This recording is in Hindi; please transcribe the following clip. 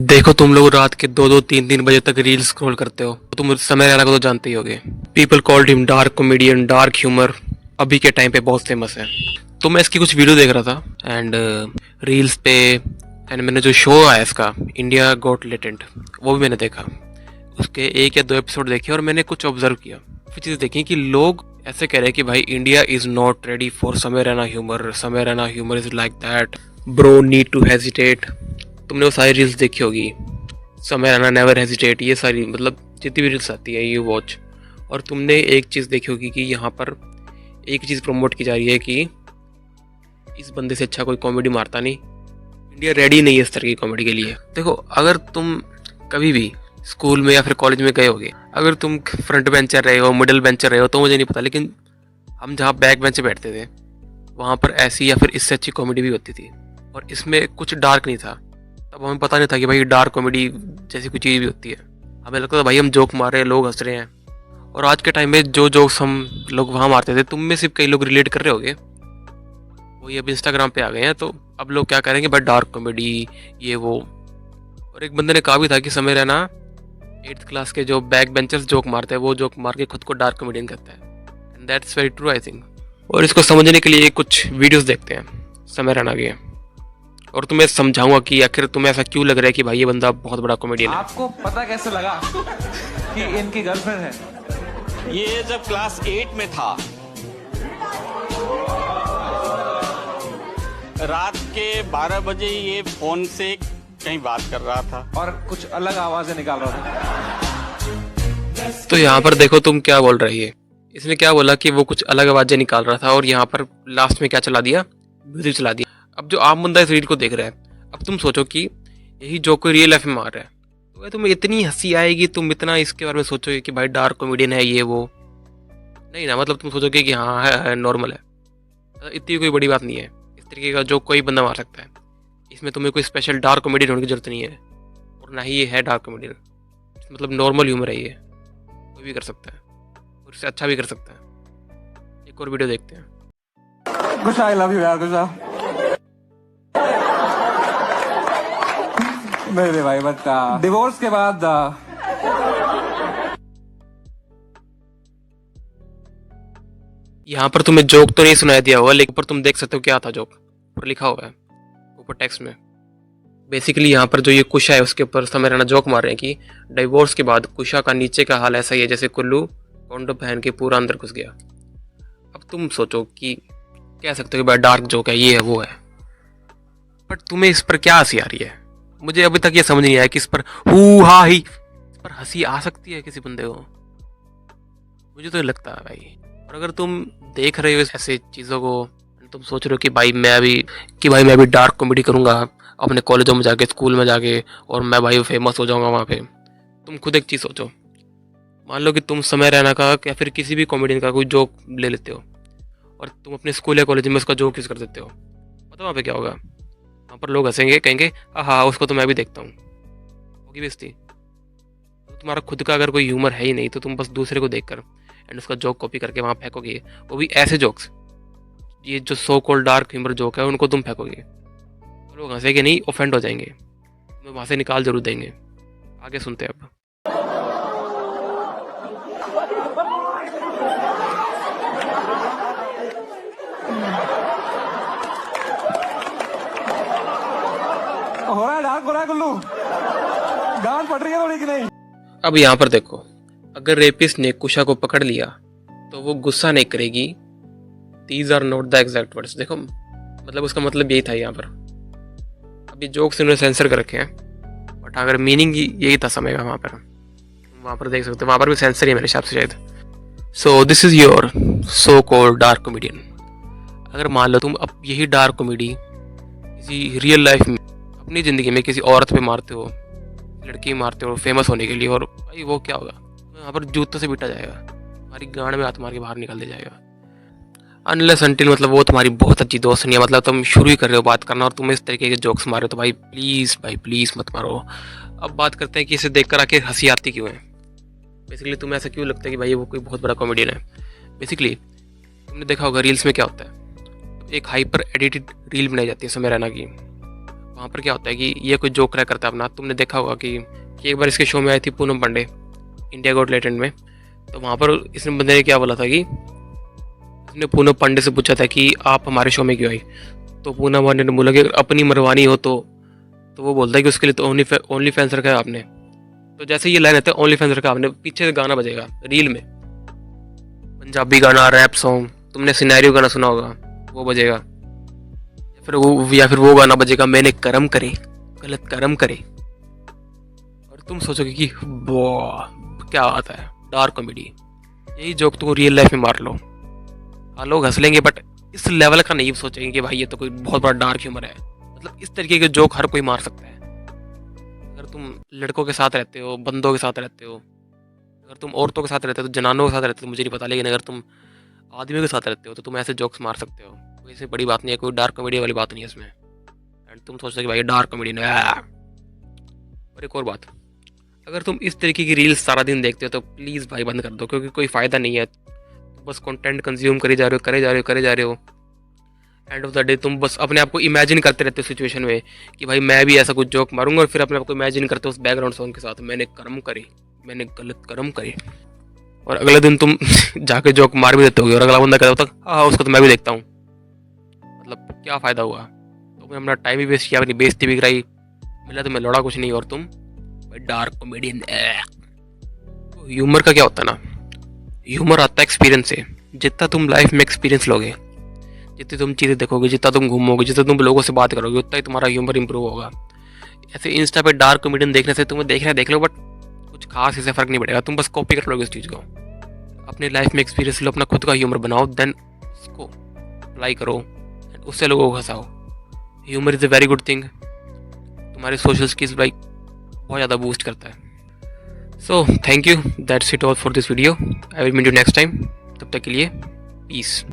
देखो तुम लोग रात के 2-2 3-3 बजे तक रील स्क्रॉल करते हो। तुम समय रैना को तो जानते ही होगे। People called him dark comedian, dark humour. अभी के टाइम पे बहुत फेमस है। तो मैं इसकी कुछ वीडियो देख रहा था एंड रील्स पे। एंड मैंने जो शो आया इसका, इंडिया गॉट लेटेंट, वो भी मैंने देखा। उसके 1 या 2 एपिसोड देखे और मैंने कुछ ऑब्जर्व किया। फिर चीज़ देखी कि लोग ऐसे कह रहे हैं कि भाई India is not ready for Samay Raina humour. Samay Raina humour is like that, bro need to hesitate. तुमने वो सारी रील्स देखी होगी, समय रैना नेवर हेजिटेट, ये सारी मतलब जितनी भी रील्स आती है यू वॉच। और तुमने एक चीज़ देखी होगी कि यहाँ पर एक चीज़ प्रमोट की जा रही है कि इस बंदे से अच्छा कोई कॉमेडी मारता नहीं। इंडिया रेडी नहीं है इस तरह की कॉमेडी के लिए। देखो, अगर तुम कभी भी स्कूल में या फिर कॉलेज में गए होगे, अगर तुम फ्रंट बेंचर रहे हो, मिडिल बेंचर रहे हो, तो मुझे नहीं पता, लेकिन हम जहाँ बैक बेंच पे बैठते थे वहाँ पर ऐसी या फिर इससे अच्छी कॉमेडी भी होती थी। और इसमें कुछ डार्क नहीं था। तब हमें पता नहीं था कि भाई डार्क कॉमेडी जैसी कोई चीज़ भी होती है। हमें लगता था भाई हम जोक मार रहे हैं, लोग हंस रहे हैं। और आज के टाइम में जो जोक्स हम लोग वहाँ मारते थे, तुम में सिर्फ कई लोग रिलेट कर रहे होगे, वही अब इंस्टाग्राम पे आ गए हैं। तो अब लोग क्या करेंगे, भाई डार्क कॉमेडी ये वो। और एक बंदे ने कहा भी था कि समय रहना 8th क्लास के जो बैक बेंचर्स जोक मारते हैं, वो जोक मार के खुद को डार्क कॉमेडियन कहता है। And that's very true I think. और इसको समझने के लिए कुछ वीडियोस देखते हैं समय रहना के, और तुम्हें समझाऊंगा कि आखिर तुम्हें ऐसा क्यों लग रहा है कि भाई ये बंदा बहुत बड़ा कॉमेडियन है। आपको पता कैसे लगा कि इनकी गर्लफ्रेंड है? ये जब क्लास 8 में था, रात के 12 बजे ये फोन से कहीं बात कर रहा था और कुछ अलग आवाजें निकाल रहा था। तो यहाँ पर देखो तुम क्या बोल रही है। इसने क्या बोला कि वो कुछ अलग आवाजें निकाल रहा था, और यहाँ पर लास्ट में क्या चला दिया, म्यूजिक चला दिया। अब जो आम बंदा इस रील को देख रहा है, अब तुम सोचो कि यही जो कोई रियल लाइफ में मार रहा है, तो तुम्हें इतनी हंसी आएगी, तुम इतना इसके बारे में सोचोगे कि भाई डार्क कॉमेडियन है ये वो। नहीं ना, मतलब तुम सोचोगे कि हाँ है नॉर्मल है, मतलब इतनी कोई बड़ी बात नहीं है। इस तरीके का जो कोई बंदा मार सकता है, इसमें तुम्हें कोई स्पेशल डार्क कॉमेडियन होने की जरूरत नहीं है। और ना ही ये है डार्क कॉमेडियन, मतलब नॉर्मल ह्यूमर है ये, कोई भी कर सकता है और इससे अच्छा भी कर सकता है। एक और वीडियो देखते हैं। गुस्सा, आई लव यू यार, गुस्सा। नहीं रे भाई, बट डिवोर्स के बाद यहाँ पर तुम्हें जोक तो नहीं सुनाई दिया होगा, लेकिन पर तुम देख सकते हो क्या था जोक, ऊपर लिखा हुआ है ऊपर टेक्स्ट में। बेसिकली यहाँ पर जो ये कुशा है उसके ऊपर समय रहना जोक मार रहे हैं कि डिवोर्स के बाद कुशा का नीचे का हाल ऐसा ही है जैसे कुल्लू कॉन्डो पहन के पूरा अंदर घुस गया। अब तुम सोचो कि कह सकते हो कि भाई डार्क जोक है, ये है वो है, बट तुम्हें इस पर क्या हंसी आ रही है? मुझे अभी तक ये समझ नहीं आया कि इस पर हू हा ही इस पर हंसी आ सकती है किसी बंदे को। मुझे तो लगता है भाई। और अगर तुम देख रहे हो ऐसे चीज़ों को, तुम सोच रहे हो कि भाई मैं भी डार्क कॉमेडी करूंगा अपने कॉलेजों में जाके, स्कूल में जाके, और मैं भाई फेमस हो जाऊंगा वहाँ पे। तुम खुद एक चीज़ सोचो, मान लो कि तुम समय रहना का या फिर किसी भी कॉमेडियन का कोई जोक ले लेते हो और तुम अपने स्कूल या कॉलेज में उसका जोक यूज़ कर देते हो, पता वहाँ पे क्या होगा? वहाँ पर लोग हंसेंगे, कहेंगे हाँ उसको तो मैं भी देखता हूँ, होगी बेइज्जती। तो तुम्हारा खुद का अगर कोई ह्यूमर है ही नहीं, तो तुम बस दूसरे को देखकर एंड उसका जोक कॉपी करके वहाँ फेंकोगे, वो भी ऐसे जोक्स, ये जो so called dark humour joke है उनको तुम फेंकोगे, तो लोग हंसेंगे नहीं, ऑफेंड हो जाएंगे, तुम्हें वहाँ से निकाल जरूर देंगे। आगे सुनते हैं अब। हो रहा है डार्क, हो रहा है कुल्लू, गांड पड़ रही है थोड़ी कि नहीं? अब यहाँ पर देखो, अगर रेपिस्ट ने कुशा को पकड़ लिया तो वो गुस्सा नहीं करेगी। These are not the exact words. देखो, मतलब उसका मतलब यही था यहाँ पर। अभी जोक्स इन्होंने सेंसर कर रखे हैं, बट अगर मीनिंग यही था समय का, वहाँ पर देख सकते हो, वहाँ पर भी सेंसर ही है मेरे हिसाब से शायद। So this is your so called dark comedian. अगर मान लो तुम अब यही डार्क कॉमेडी किसी रियल लाइफ में, अपनी ज़िंदगी में किसी औरत पे मारते हो, लड़की मारते हो फेमस होने के लिए, और भाई वो क्या होगा, वहाँ पर जूतों से पीटा जाएगा, तुम्हारी गांड में हाथ मार के बाहर निकाल दिया जाएगा। अनलेस अनटिल मतलब वो तुम्हारी बहुत अच्छी दोस्त नहीं है, मतलब तुम शुरू ही कर रहे हो बात करना और तुम इस तरीके के जोक्स मार रहे हो, तो भाई प्लीज़ मत मारो। अब बात करते हैं कि इसे देख कर आके हंसी आती क्यों है। बेसिकली तुम्हें ऐसा क्यों लगता है कि भाई वो कोई बहुत बड़ा कॉमेडियन है? बेसिकली तुमने देखा होगा रील्स में क्या होता है, एक हाइपर एडिटेड रील बनाई जाती है समय रैना की, वहाँ पर क्या होता है कि ये कोई जोक क्रैक करता है अपना। तुमने देखा होगा कि एक बार इसके शो में आई थी Poonam Pandey, India got talent में। तो वहाँ पर इसने बंदे ने क्या बोला था कि उसने पूनम पांडे से पूछा था कि आप हमारे शो में क्यों आई। तो पूनम पांडे ने बोला कि अगर अपनी मरवानी हो तो वो बोलता है कि उसके लिए तो ओनली फैंस रखा है आपने। तो जैसे ये लाइन आते हैं ओनली फैंस रखा आपने, पीछे से गाना बजेगा रील में, पंजाबी गाना, रैप सॉन्ग, तुमने सिनेरियो गाना सुना होगा, वो बजेगा। या फिर वो गाना बजेगा, मैंने कर्म करे गलत कर्म करे। और तुम सोचोगे कि वाह क्या बात है, डार्क कॉमेडी। यही जोक तुम रियल लाइफ में मार लो, हाँ लोग हंस लेंगे, बट इस लेवल का नहीं सोचेंगे कि भाई ये तो कोई बहुत बड़ा डार्क ह्यूमर है। मतलब इस तरीके के जोक हर कोई मार सकता है। अगर तुम लड़कों के साथ रहते हो, बंदों के साथ रहते हो, अगर तुम औरतों के साथ रहते हो, तो जनानों के साथ रहते हो, तो मुझे नहीं पता, लेकिन अगर तुम आदमियों के साथ रहते हो तो तुम ऐसे जोक्स मार सकते हो। कोई इसमें बड़ी बात नहीं है, कोई डार्क कॉमेडी वाली बात नहीं है इसमें। एंड तुम सोचते हो कि भाई डार्क कॉमेडी ने। और एक और बात, अगर तुम इस तरीके की रील्स सारा दिन देखते हो तो प्लीज़ भाई बंद कर दो, क्योंकि कोई फ़ायदा नहीं है। बस कंटेंट कंज्यूम करे जा रहे हो। एंड ऑफ द डे तुम बस अपने आप को इमेजिन करते रहते हो सिचुएशन में कि भाई मैं भी ऐसा कुछ जोक मारूंगा, और फिर अपने आप को इमेजिन करते हो उस बैकग्राउंड सॉन्ग के साथ, मैंने कर्म करे, मैंने गलत कर्म करे। और अगले दिन तुम जाके जोक मार भी देते होगे, और अगला बंदा कहता होता हाँ उसको तो मैं भी देखता हूँ। मतलब क्या फ़ायदा हुआ? तुमने अपना टाइम भी वेस्ट किया, अपनी बेइज्जती भी कराई, मिला तुम्हें लौड़ा कुछ नहीं, और तुम भाई डार्क कॉमेडियन। तो ह्यूमर का क्या होता है ना, ह्यूमर आता है एक्सपीरियंस से। जितना तुम लाइफ में एक्सपीरियंस लोगे, जितनी तुम चीज़ें देखोगे, जितना तुम घूमोगे, जितना तुम लोगों से बात करोगे, उतना ही तुम्हारा ह्यूमर इंप्रूव होगा। ऐसे इंस्टा पे डार्क कॉमेडियन देखने से तुम्हें देखना देख लो, बट कुछ खास इससे फ़र्क नहीं पड़ेगा, तुम बस कॉपी कर लोगे उस चीज़ को। अपने लाइफ में एक्सपीरियंस लो, अपना खुद का ह्यूमर बनाओ, देन उसको अप्लाई करो, उससे लोगों को हंसाओ। Humour is a very good thing, तुम्हारे सोशल स्किल्स लाइक बहुत ज़्यादा बूस्ट करता है। So thank you, that's it all for this video. I will meet you next time. तब तक के लिए पीस।